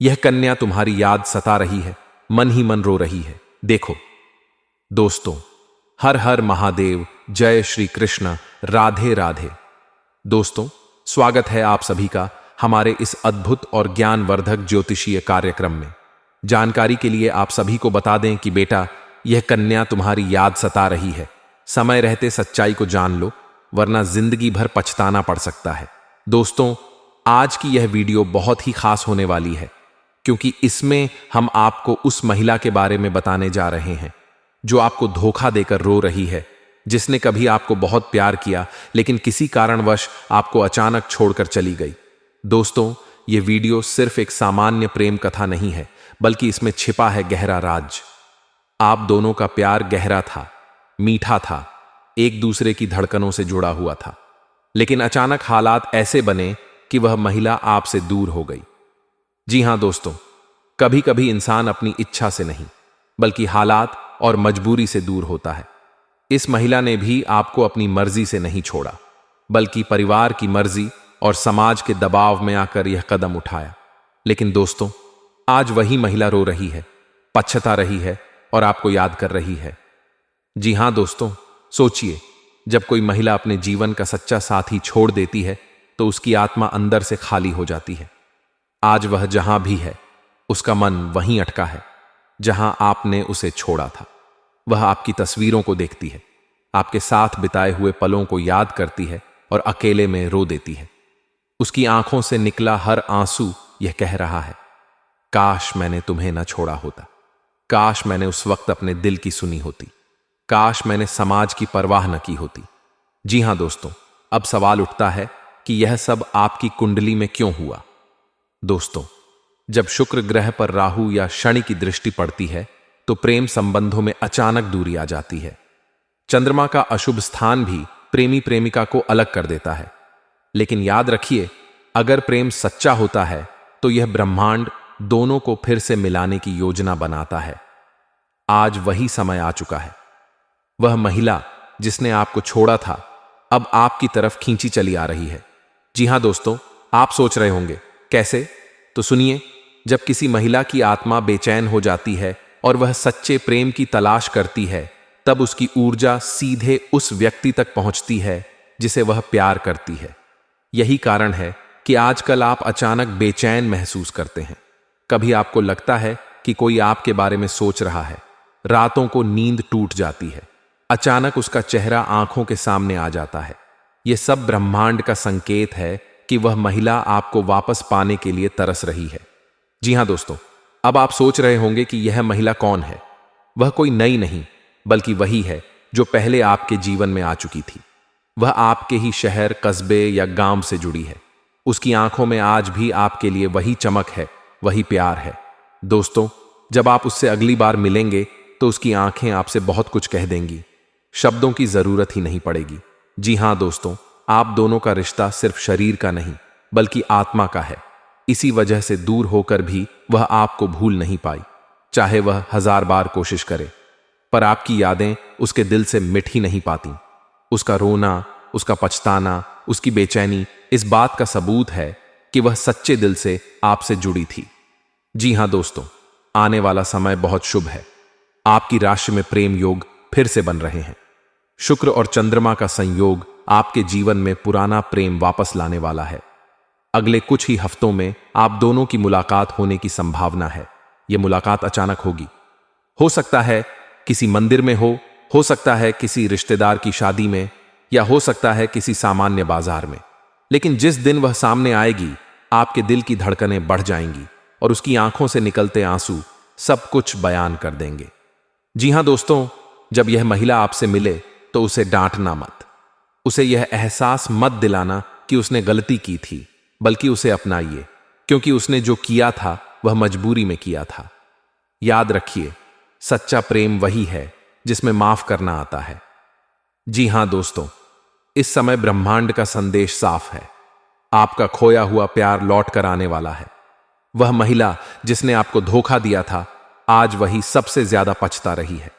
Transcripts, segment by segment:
यह कन्या तुम्हारी याद सता रही है, मन ही मन रो रही है, देखो। दोस्तों, हर हर महादेव, जय श्री कृष्ण, राधे राधे। दोस्तों, स्वागत है आप सभी का हमारे इस अद्भुत और ज्ञानवर्धक ज्योतिषीय कार्यक्रम में। जानकारी के लिए आप सभी को बता दें कि बेटा, यह कन्या तुम्हारी याद सता रही है। समय रहते सच्चाई को जान लो, वरना जिंदगी भर पछताना पड़ सकता है। दोस्तों, आज की यह वीडियो बहुत ही खास होने वाली है, क्योंकि इसमें हम आपको उस महिला के बारे में बताने जा रहे हैं जो आपको धोखा देकर रो रही है, जिसने कभी आपको बहुत प्यार किया लेकिन किसी कारणवश आपको अचानक छोड़कर चली गई। दोस्तों, यह वीडियो सिर्फ एक सामान्य प्रेम कथा नहीं है, बल्कि इसमें छिपा है गहरा राज। आप दोनों का प्यार गहरा था, मीठा था, एक दूसरे की धड़कनों से जुड़ा हुआ था, लेकिन अचानक हालात ऐसे बने कि वह महिला आपसे दूर हो गई। जी हां दोस्तों, कभी कभी इंसान अपनी इच्छा से नहीं, बल्कि हालात और मजबूरी से दूर होता है। इस महिला ने भी आपको अपनी मर्जी से नहीं छोड़ा, बल्कि परिवार की मर्जी और समाज के दबाव में आकर यह कदम उठाया। लेकिन दोस्तों, आज वही महिला रो रही है, पछता रही है और आपको याद कर रही है। जी हां दोस्तों, सोचिए, जब कोई महिला अपने जीवन का सच्चा साथी छोड़ देती है तो उसकी आत्मा अंदर से खाली हो जाती है। आज वह जहां भी है, उसका मन वहीं अटका है जहां आपने उसे छोड़ा था। वह आपकी तस्वीरों को देखती है, आपके साथ बिताए हुए पलों को याद करती है और अकेले में रो देती है। उसकी आंखों से निकला हर आंसू यह कह रहा है, काश मैंने तुम्हें न छोड़ा होता, काश मैंने उस वक्त अपने दिल की सुनी होती, काश मैंने समाज की परवाह न की होती। जी हां दोस्तों, अब सवाल उठता है कि यह सब आपकी कुंडली में क्यों हुआ। दोस्तों, जब शुक्र ग्रह पर राहु या शनि की दृष्टि पड़ती है तो प्रेम संबंधों में अचानक दूरी आ जाती है। चंद्रमा का अशुभ स्थान भी प्रेमी प्रेमिका को अलग कर देता है। लेकिन याद रखिए, अगर प्रेम सच्चा होता है तो यह ब्रह्मांड दोनों को फिर से मिलाने की योजना बनाता है। आज वही समय आ चुका है। वह महिला जिसने आपको छोड़ा था, अब आपकी तरफ खींची चली आ रही है। जी हां दोस्तों, आप सोच रहे होंगे कैसे? तो सुनिए, जब किसी महिला की आत्मा बेचैन हो जाती है और वह सच्चे प्रेम की तलाश करती है, तब उसकी ऊर्जा सीधे उस व्यक्ति तक पहुंचती है जिसे वह प्यार करती है। यही कारण है कि आजकल आप अचानक बेचैन महसूस करते हैं। कभी आपको लगता है कि कोई आपके बारे में सोच रहा है, रातों को नींद टूट जाती है, अचानक उसका चेहरा आंखों के सामने आ जाता है। यह सब ब्रह्मांड का संकेत है कि वह महिला आपको वापस पाने के लिए तरस रही है। जी हां दोस्तों, अब आप सोच रहे होंगे कि यह महिला कौन है। वह कोई नई नहीं, बल्कि वही है जो पहले आपके जीवन में आ चुकी थी। वह आपके ही शहर, कस्बे या गांव से जुड़ी है। उसकी आंखों में आज भी आपके लिए वही चमक है, वही प्यार है। दोस्तों, जब आप उससे अगली बार मिलेंगे तो उसकी आंखें आपसे बहुत कुछ कह देंगी, शब्दों की जरूरत ही नहीं पड़ेगी। जी हां दोस्तों, आप दोनों का रिश्ता सिर्फ शरीर का नहीं, बल्कि आत्मा का है। इसी वजह से दूर होकर भी वह आपको भूल नहीं पाई, चाहे वह 1000 बार कोशिश करे। पर आपकी यादें उसके दिल से मिट ही नहीं पाती। उसका रोना, उसका पछताना, उसकी बेचैनी इस बात का सबूत है कि वह सच्चे दिल से आपसे जुड़ी थी। जी हां दोस्तों, आने वाला समय बहुत शुभ है। आपकी राशि में प्रेम योग फिर से बन रहे हैं। शुक्र और चंद्रमा का संयोग आपके जीवन में पुराना प्रेम वापस लाने वाला है। अगले कुछ ही हफ्तों में आप दोनों की मुलाकात होने की संभावना है। यह मुलाकात अचानक होगी। हो सकता है किसी मंदिर में हो सकता है किसी रिश्तेदार की शादी में, या हो सकता है किसी सामान्य बाजार में। लेकिन जिस दिन वह सामने आएगी, आपके दिल की धड़कनें बढ़ जाएंगी और उसकी आंखों से निकलते आंसू सब कुछ बयान कर देंगे। जी हां दोस्तों, जब यह महिला आपसे मिले तो उसे डांटना मत। उसे यह एहसास मत दिलाना कि उसने गलती की थी, बल्कि उसे अपनाइए, क्योंकि उसने जो किया था वह मजबूरी में किया था। याद रखिए, सच्चा प्रेम वही है जिसमें माफ करना आता है। जी हां दोस्तों, इस समय ब्रह्मांड का संदेश साफ है। आपका खोया हुआ प्यार लौट कर आने वाला है। वह महिला जिसने आपको धोखा दिया था, आज वही सबसे ज्यादा पछता रही है।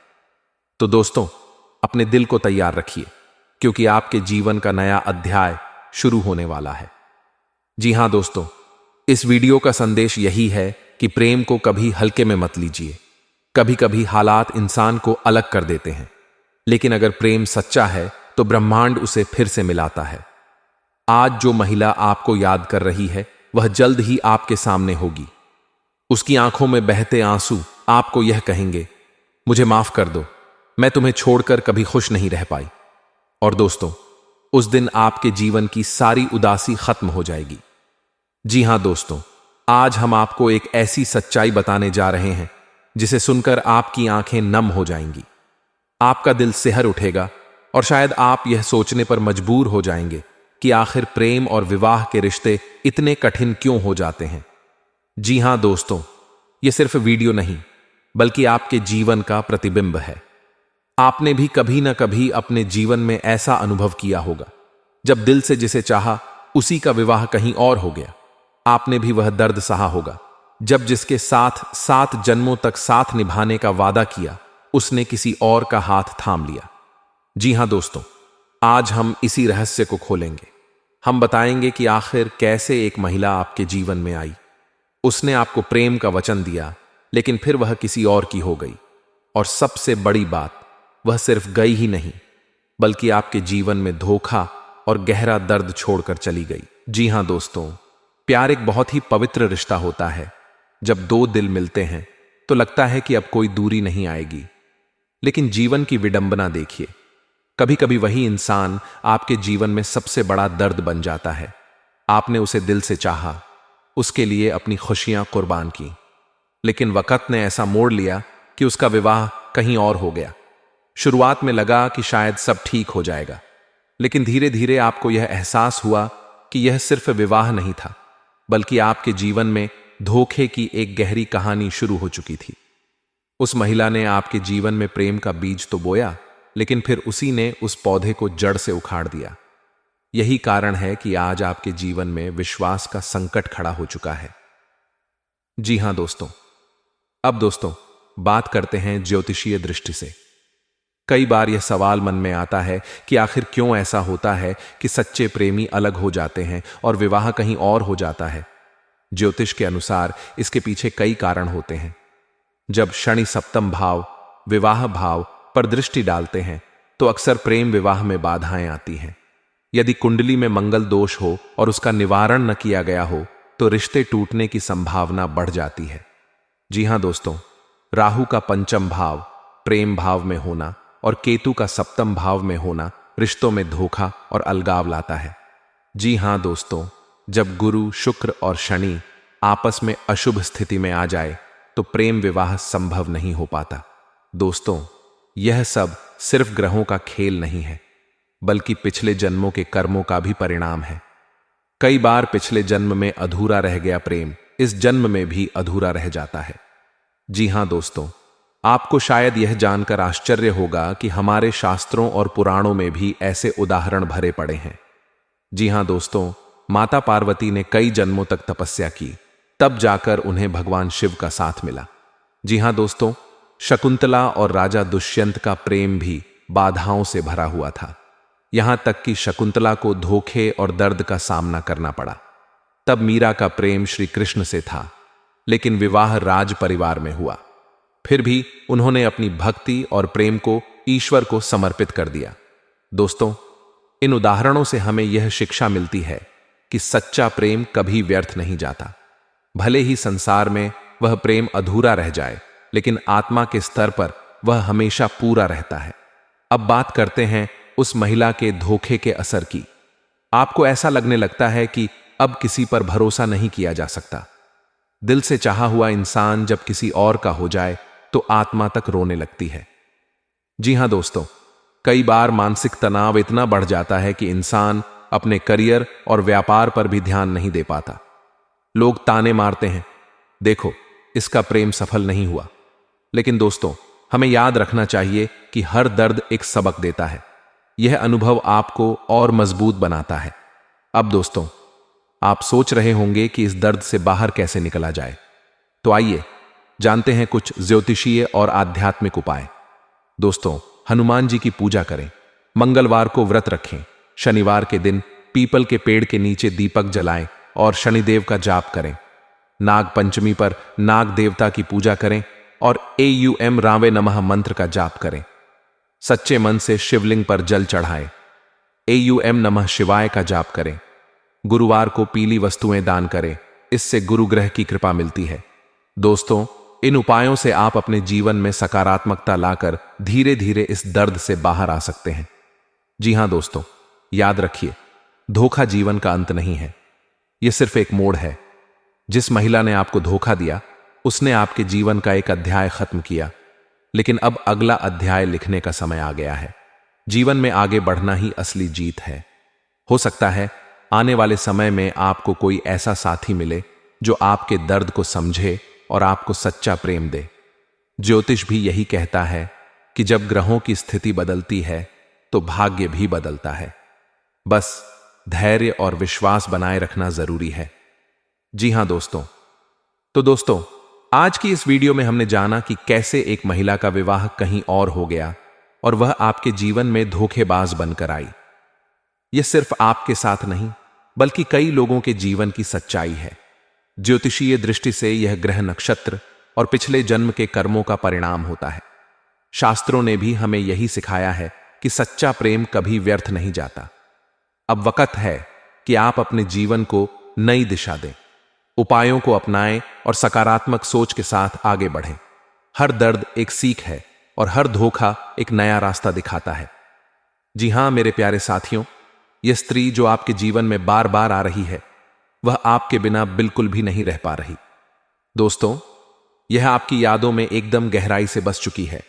तो दोस्तों, अपने दिल को तैयार रखिए, क्योंकि आपके जीवन का नया अध्याय शुरू होने वाला है। जी हां दोस्तों, इस वीडियो का संदेश यही है कि प्रेम को कभी हल्के में मत लीजिए। कभी कभी हालात इंसान को अलग कर देते हैं, लेकिन अगर प्रेम सच्चा है तो ब्रह्मांड उसे फिर से मिलाता है। आज जो महिला आपको याद कर रही है वह जल्द ही आपके सामने होगी। उसकी आंखों में बहते आंसू आपको यह कहेंगे, मुझे माफ कर दो, मैं तुम्हें छोड़कर कभी खुश नहीं रह पाई। और दोस्तों, उस दिन आपके जीवन की सारी उदासी खत्म हो जाएगी। जी हां दोस्तों, आज हम आपको एक ऐसी सच्चाई बताने जा रहे हैं जिसे सुनकर आपकी आंखें नम हो जाएंगी, आपका दिल सिहर उठेगा और शायद आप यह सोचने पर मजबूर हो जाएंगे कि आखिर प्रेम और विवाह के रिश्ते इतने कठिन क्यों हो जाते हैं। जी हां दोस्तों, यह सिर्फ वीडियो नहीं बल्कि आपके जीवन का प्रतिबिंब है। आपने भी कभी ना कभी अपने जीवन में ऐसा अनुभव किया होगा जब दिल से जिसे चाहा उसी का विवाह कहीं और हो गया। आपने भी वह दर्द सहा होगा जब जिसके साथ 7 जन्मों तक साथ निभाने का वादा किया उसने किसी और का हाथ थाम लिया। जी हां दोस्तों, आज हम इसी रहस्य को खोलेंगे। हम बताएंगे कि आखिर कैसे एक महिला आपके जीवन में आई। उसने आपको प्रेम का वचन दिया, लेकिन फिर वह किसी और की हो गई। और सबसे बड़ी बात, वह सिर्फ गई ही नहीं बल्कि आपके जीवन में धोखा और गहरा दर्द छोड़कर चली गई। जी हां दोस्तों, प्यार एक बहुत ही पवित्र रिश्ता होता है। जब 2 दिल मिलते हैं तो लगता है कि अब कोई दूरी नहीं आएगी, लेकिन जीवन की विडंबना देखिए, कभी कभी वही इंसान आपके जीवन में सबसे बड़ा दर्द बन जाता है। आपने उसे दिल से चाहा, उसके लिए अपनी खुशियां कुर्बान की, लेकिन वक्त ने ऐसा मोड़ लिया कि उसका विवाह कहीं और हो गया। शुरुआत में लगा कि शायद सब ठीक हो जाएगा, लेकिन धीरे धीरे आपको यह एहसास हुआ कि यह सिर्फ विवाह नहीं था बल्कि आपके जीवन में धोखे की एक गहरी कहानी शुरू हो चुकी थी। उस महिला ने आपके जीवन में प्रेम का बीज तो बोया, लेकिन फिर उसी ने उस पौधे को जड़ से उखाड़ दिया। यही कारण है कि आज आपके जीवन में विश्वास का संकट खड़ा हो चुका है। जी हां दोस्तों, अब दोस्तों बात करते हैं ज्योतिषीय दृष्टि से। कई बार यह सवाल मन में आता है कि आखिर क्यों ऐसा होता है कि सच्चे प्रेमी अलग हो जाते हैं और विवाह कहीं और हो जाता है। ज्योतिष के अनुसार इसके पीछे कई कारण होते हैं। जब शनि सप्तम भाव, विवाह भाव पर दृष्टि डालते हैं तो अक्सर प्रेम विवाह में बाधाएं आती हैं। यदि कुंडली में मंगल दोष हो और उसका निवारण न किया गया हो तो रिश्ते टूटने की संभावना बढ़ जाती है। जी हां दोस्तों, राहु का पंचम भाव प्रेम भाव में होना और केतु का सप्तम भाव में होना रिश्तों में धोखा और अलगाव लाता है। जी हां दोस्तों, जब गुरु, शुक्र और शनि आपस में अशुभ स्थिति में आ जाए तो प्रेम विवाह संभव नहीं हो पाता। दोस्तों, यह सब सिर्फ ग्रहों का खेल नहीं है बल्कि पिछले जन्मों के कर्मों का भी परिणाम है। कई बार पिछले जन्म में अधूरा रह गया प्रेम इस जन्म में भी अधूरा रह जाता है। जी हां दोस्तों, आपको शायद यह जानकर आश्चर्य होगा कि हमारे शास्त्रों और पुराणों में भी ऐसे उदाहरण भरे पड़े हैं। जी हां दोस्तों, माता पार्वती ने कई जन्मों तक तपस्या की, तब जाकर उन्हें भगवान शिव का साथ मिला। जी हां दोस्तों, शकुंतला और राजा दुष्यंत का प्रेम भी बाधाओं से भरा हुआ था। यहां तक कि शकुंतला को धोखे और दर्द का सामना करना पड़ा। तब मीरा का प्रेम श्री कृष्ण से था, लेकिन विवाह राज परिवार में हुआ। फिर भी उन्होंने अपनी भक्ति और प्रेम को ईश्वर को समर्पित कर दिया। दोस्तों, इन उदाहरणों से हमें यह शिक्षा मिलती है कि सच्चा प्रेम कभी व्यर्थ नहीं जाता। भले ही संसार में वह प्रेम अधूरा रह जाए, लेकिन आत्मा के स्तर पर वह हमेशा पूरा रहता है। अब बात करते हैं उस महिला के धोखे के असर की। आपको ऐसा लगने लगता है कि अब किसी पर भरोसा नहीं किया जा सकता। दिल से चाहा हुआ इंसान जब किसी और का हो जाए तो आत्मा तक रोने लगती है। जी हां दोस्तों, कई बार मानसिक तनाव इतना बढ़ जाता है कि इंसान अपने करियर और व्यापार पर भी ध्यान नहीं दे पाता। लोग ताने मारते हैं, देखो इसका प्रेम सफल नहीं हुआ। लेकिन दोस्तों, हमें याद रखना चाहिए कि हर दर्द एक सबक देता है। यह अनुभव आपको और मजबूत बनाता है। अब दोस्तों, आप सोच रहे होंगे कि इस दर्द से बाहर कैसे निकला जाए, तो आइए जानते हैं कुछ ज्योतिषीय और आध्यात्मिक उपाय। दोस्तों, हनुमान जी की पूजा करें, मंगलवार को व्रत रखें, शनिवार के दिन पीपल के पेड़ के नीचे दीपक जलाएं और शनिदेव का जाप करें। नाग पंचमी पर नाग देवता की पूजा करें और AUM रावे नमः मंत्र का जाप करें। सच्चे मन से शिवलिंग पर जल चढ़ाएं। AUM नमः शिवाय का जाप करें। गुरुवार को पीली वस्तुएं दान करें, इससे गुरु ग्रह की कृपा मिलती है। दोस्तों, इन उपायों से आप अपने जीवन में सकारात्मकता लाकर धीरे धीरे इस दर्द से बाहर आ सकते हैं। जी हां दोस्तों, याद रखिए, धोखा जीवन का अंत नहीं है, यह सिर्फ एक मोड़ है। जिस महिला ने आपको धोखा दिया, उसने आपके जीवन का एक अध्याय खत्म किया, लेकिन अब अगला अध्याय लिखने का समय आ गया है। जीवन में आगे बढ़ना ही असली जीत है। हो सकता है आने वाले समय में आपको कोई ऐसा साथी मिले जो आपके दर्द को समझे और आपको सच्चा प्रेम दे। ज्योतिष भी यही कहता है कि जब ग्रहों की स्थिति बदलती है तो भाग्य भी बदलता है। बस धैर्य और विश्वास बनाए रखना जरूरी है। जी हां दोस्तों, तो दोस्तों, आज की इस वीडियो में हमने जाना कि कैसे एक महिला का विवाह कहीं और हो गया और वह आपके जीवन में धोखेबाज बनकर आई। यह सिर्फ आपके साथ नहीं, बल्कि कई लोगों के जीवन की सच्चाई है। ज्योतिषीय दृष्टि से यह ग्रह नक्षत्र और पिछले जन्म के कर्मों का परिणाम होता है। शास्त्रों ने भी हमें यही सिखाया है कि सच्चा प्रेम कभी व्यर्थ नहीं जाता। अब वक्त है कि आप अपने जीवन को नई दिशा दें, उपायों को अपनाएं और सकारात्मक सोच के साथ आगे बढ़ें। हर दर्द एक सीख है और हर धोखा एक नया रास्ता दिखाता है। जी हां मेरे प्यारे साथियों, यह स्त्री जो आपके जीवन में बार बार आ रही है, वह आपके बिना बिल्कुल भी नहीं रह पा रही। दोस्तों, यह आपकी यादों में एकदम गहराई से बस चुकी है।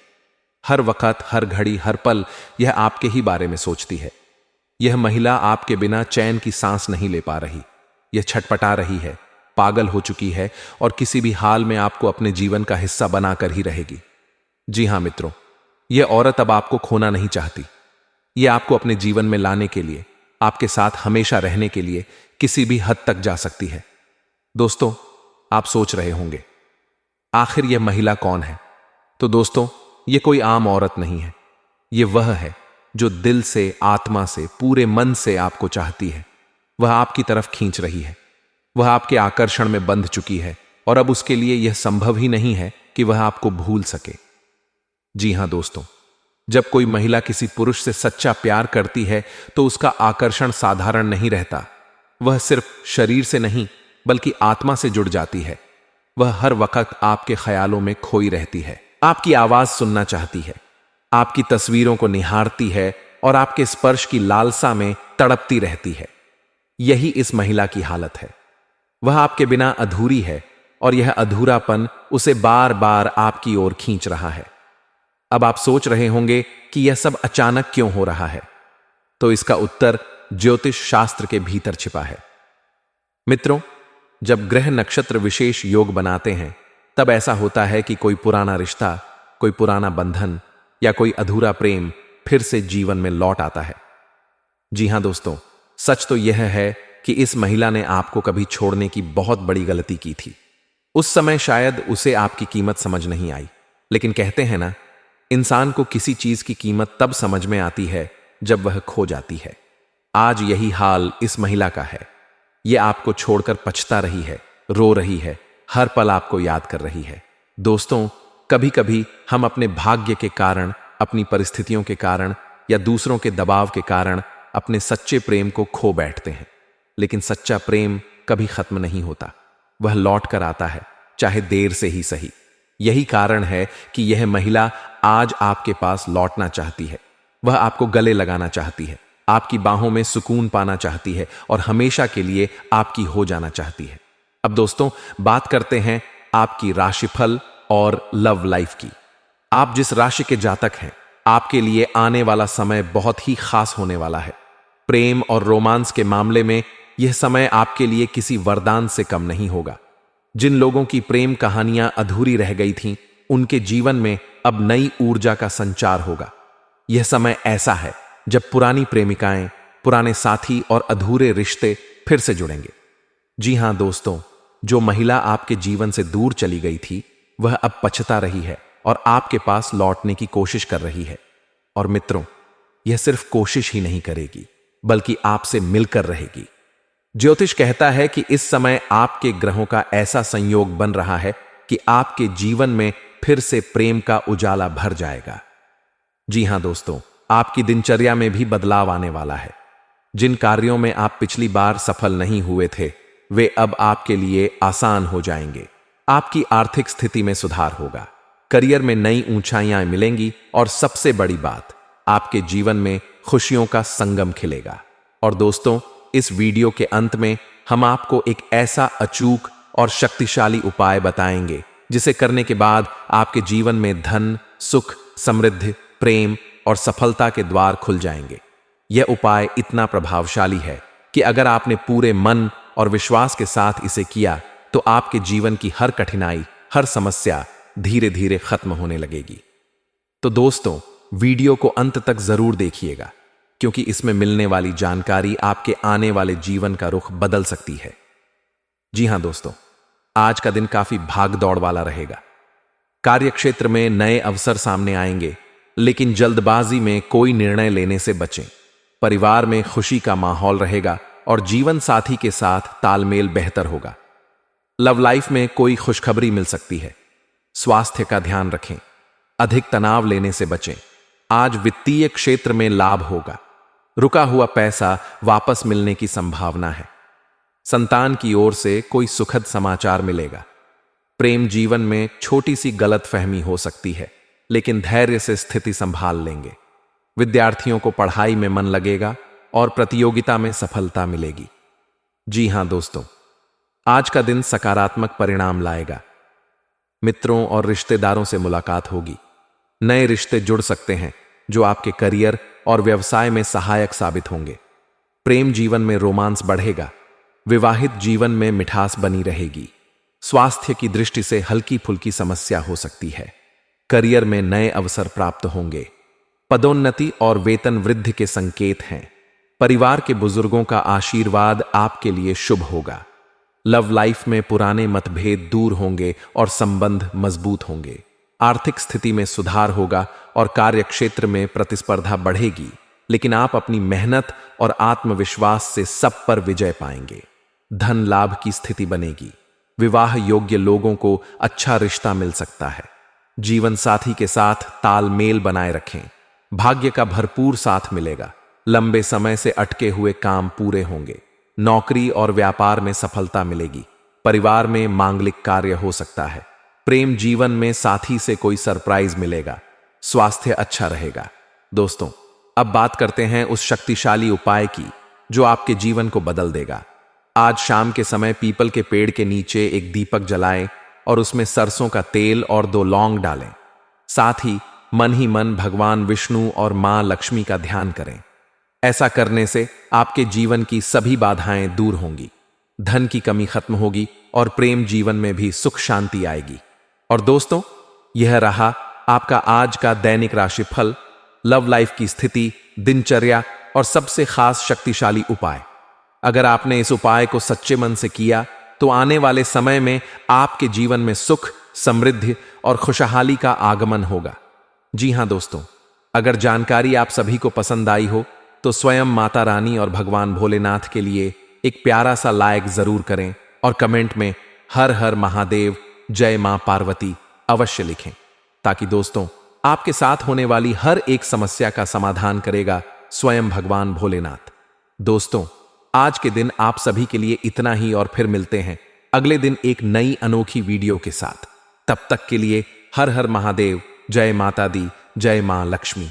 हर वक्त, हर घड़ी, हर पल यह आपके ही बारे में सोचती है। यह महिला आपके बिना चैन की सांस नहीं ले पा रही। यह छटपटा रही है, पागल हो चुकी है और किसी भी हाल में आपको अपने जीवन का हिस्सा बनाकर ही रहेगी। जी हां मित्रों, यह औरत अब आपको खोना नहीं चाहती। यह आपको अपने जीवन में लाने के लिए, आपके साथ हमेशा रहने के लिए किसी भी हद तक जा सकती है। दोस्तों, आप सोच रहे होंगे, आखिर यह महिला कौन है? तो दोस्तों, यह कोई आम औरत नहीं है। यह वह है जो दिल से, आत्मा से, पूरे मन से आपको चाहती है। वह आपकी तरफ खींच रही है। वह आपके आकर्षण में बंध चुकी है और अब उसके लिए यह संभव ही नहीं है कि वह आपको भूल सके। जी हां दोस्तों, जब कोई महिला किसी पुरुष से सच्चा प्यार करती है तो उसका आकर्षण साधारण नहीं रहता। वह सिर्फ शरीर से नहीं, बल्कि आत्मा से जुड़ जाती है। वह हर वक्त आपके ख्यालों में खोई रहती है, आपकी आवाज सुनना चाहती है, आपकी तस्वीरों को निहारती है और आपके स्पर्श की लालसा में तड़पती रहती है। यही इस महिला की हालत है। वह आपके बिना अधूरी है और यह अधूरापन उसे बार बार आपकी ओर खींच रहा है। अब आप सोच रहे होंगे कि यह सब अचानक क्यों हो रहा है? तो इसका उत्तर ज्योतिष शास्त्र के भीतर छिपा है। मित्रों, जब ग्रह नक्षत्र विशेष योग बनाते हैं, तब ऐसा होता है कि कोई पुराना रिश्ता, कोई पुराना बंधन या कोई अधूरा प्रेम फिर से जीवन में लौट आता है। जी हां दोस्तों, सच तो यह है कि इस महिला ने आपको कभी छोड़ने की बहुत बड़ी गलती की थी। उस समय शायद उसे आपकी कीमत समझ नहीं आई, लेकिन कहते हैं ना, इंसान को किसी चीज की कीमत तब समझ में आती है जब वह खो जाती है। आज यही हाल इस महिला का है। यह आपको छोड़कर पछता रही है, रो रही है, हर पल आपको याद कर रही है। दोस्तों, कभी कभी हम अपने भाग्य के कारण, अपनी परिस्थितियों के कारण या दूसरों के दबाव के कारण अपने सच्चे प्रेम को खो बैठते हैं, लेकिन सच्चा प्रेम कभी खत्म नहीं होता। वह लौट कर आता है, चाहे देर से ही सही। यही कारण है कि यह महिला आज आपके पास लौटना चाहती है। वह आपको गले लगाना चाहती है, आपकी बाहों में सुकून पाना चाहती है और हमेशा के लिए आपकी हो जाना चाहती है। अब दोस्तों, बात करते हैं आपकी राशिफल और लव लाइफ की। आप जिस राशि के जातक हैं, आपके लिए आने वाला समय बहुत ही खास होने वाला है। प्रेम और रोमांस के मामले में यह समय आपके लिए किसी वरदान से कम नहीं होगा। जिन लोगों की प्रेम कहानियां अधूरी रह गई थीं, उनके जीवन में अब नई ऊर्जा का संचार होगा। यह समय ऐसा है जब पुरानी प्रेमिकाएं, पुराने साथी और अधूरे रिश्ते फिर से जुड़ेंगे। जी हां दोस्तों, जो महिला आपके जीवन से दूर चली गई थी, वह अब पछता रही है और आपके पास लौटने की कोशिश कर रही है। और मित्रों, यह सिर्फ कोशिश ही नहीं करेगी, बल्कि आपसे मिलकर रहेगी। ज्योतिष कहता है कि इस समय आपके ग्रहों का ऐसा संयोग बन रहा है कि आपके जीवन में फिर से प्रेम का उजाला भर जाएगा। जी हां दोस्तों, आपकी दिनचर्या में भी बदलाव आने वाला है। जिन कार्यों में आप पिछली बार सफल नहीं हुए थे, वे अब आपके लिए आसान हो जाएंगे। आपकी आर्थिक स्थिति में सुधार होगा, करियर में नई ऊंचाइयां मिलेंगी और सबसे बड़ी बात, आपके जीवन में खुशियों का संगम खिलेगा। और दोस्तों, इस वीडियो के अंत में हम आपको एक ऐसा अचूक और शक्तिशाली उपाय बताएंगे जिसे करने के बाद आपके जीवन में धन, सुख, समृद्धि, प्रेम और सफलता के द्वार खुल जाएंगे। यह उपाय इतना प्रभावशाली है कि अगर आपने पूरे मन और विश्वास के साथ इसे किया तो आपके जीवन की हर कठिनाई, हर समस्या धीरे धीरे खत्म होने लगेगी। तो दोस्तों, वीडियो को अंत तक जरूर देखिएगा, क्योंकि इसमें मिलने वाली जानकारी आपके आने वाले जीवन का रुख बदल सकती है। जी हां दोस्तों, आज का दिन काफी भाग दौड़ वाला रहेगा। कार्यक्षेत्र में नए अवसर सामने आएंगे, लेकिन जल्दबाजी में कोई निर्णय लेने से बचें। परिवार में खुशी का माहौल रहेगा और जीवन साथी के साथ तालमेल बेहतर होगा। लव लाइफ में कोई खुशखबरी मिल सकती है। स्वास्थ्य का ध्यान रखें, अधिक तनाव लेने से बचें। आज वित्तीय क्षेत्र में लाभ होगा, रुका हुआ पैसा वापस मिलने की संभावना है। संतान की ओर से कोई सुखद समाचार मिलेगा। प्रेम जीवन में छोटी सी गलतफहमी हो सकती है, लेकिन धैर्य से स्थिति संभाल लेंगे। विद्यार्थियों को पढ़ाई में मन लगेगा और प्रतियोगिता में सफलता मिलेगी। जी हां दोस्तों, आज का दिन सकारात्मक परिणाम लाएगा। मित्रों और रिश्तेदारों से मुलाकात होगी। नए रिश्ते जुड़ सकते हैं जो आपके करियर और व्यवसाय में सहायक साबित होंगे। प्रेम जीवन में रोमांस बढ़ेगा। विवाहित जीवन में मिठास बनी रहेगी। स्वास्थ्य की दृष्टि से हल्की फुल्की समस्या हो सकती है। करियर में नए अवसर प्राप्त होंगे। पदोन्नति और वेतन वृद्धि के संकेत हैं। परिवार के बुजुर्गों का आशीर्वाद आपके लिए शुभ होगा। लव लाइफ में पुराने मतभेद दूर होंगे और संबंध मजबूत होंगे। आर्थिक स्थिति में सुधार होगा और कार्यक्षेत्र में प्रतिस्पर्धा बढ़ेगी, लेकिन आप अपनी मेहनत और आत्मविश्वास से सब पर विजय पाएंगे। धन लाभ की स्थिति बनेगी। विवाह योग्य लोगों को अच्छा रिश्ता मिल सकता है। जीवन साथी के साथ तालमेल बनाए रखें। भाग्य का भरपूर साथ मिलेगा। लंबे समय से अटके हुए काम पूरे होंगे। नौकरी और व्यापार में सफलता मिलेगी। परिवार में मांगलिक कार्य हो सकता है। प्रेम जीवन में साथी से कोई सरप्राइज मिलेगा। स्वास्थ्य अच्छा रहेगा। दोस्तों, अब बात करते हैं उस शक्तिशाली उपाय की जो आपके जीवन को बदल देगा। आज शाम के समय पीपल के पेड़ के नीचे एक दीपक जलाएं और उसमें सरसों का तेल और 2 लौंग डालें। साथ ही मन भगवान विष्णु और मां लक्ष्मी का ध्यान करें। ऐसा करने से आपके जीवन की सभी बाधाएं दूर होंगी। धन की कमी खत्म होगी और प्रेम जीवन में भी सुख शांति आएगी। और दोस्तों, यह रहा आपका आज का दैनिक राशिफल, लव लाइफ की स्थिति, दिनचर्या और सबसे खास शक्तिशाली उपाय। अगर आपने इस उपाय को सच्चे मन से किया तो आने वाले समय में आपके जीवन में सुख, समृद्धि और खुशहाली का आगमन होगा। जी हां दोस्तों, अगर जानकारी आप सभी को पसंद आई हो तो स्वयं माता रानी और भगवान भोलेनाथ के लिए एक प्यारा सा लाइक जरूर करें और कमेंट में हर हर महादेव, जय मां पार्वती अवश्य लिखें, ताकि दोस्तों आपके साथ होने वाली हर एक समस्या का समाधान करेगा स्वयं भगवान भोलेनाथ। दोस्तों, आज के दिन आप सभी के लिए इतना ही और फिर मिलते हैं अगले दिन एक नई अनोखी वीडियो के साथ। तब तक के लिए हर हर महादेव, जय माता दी, जय मां लक्ष्मी।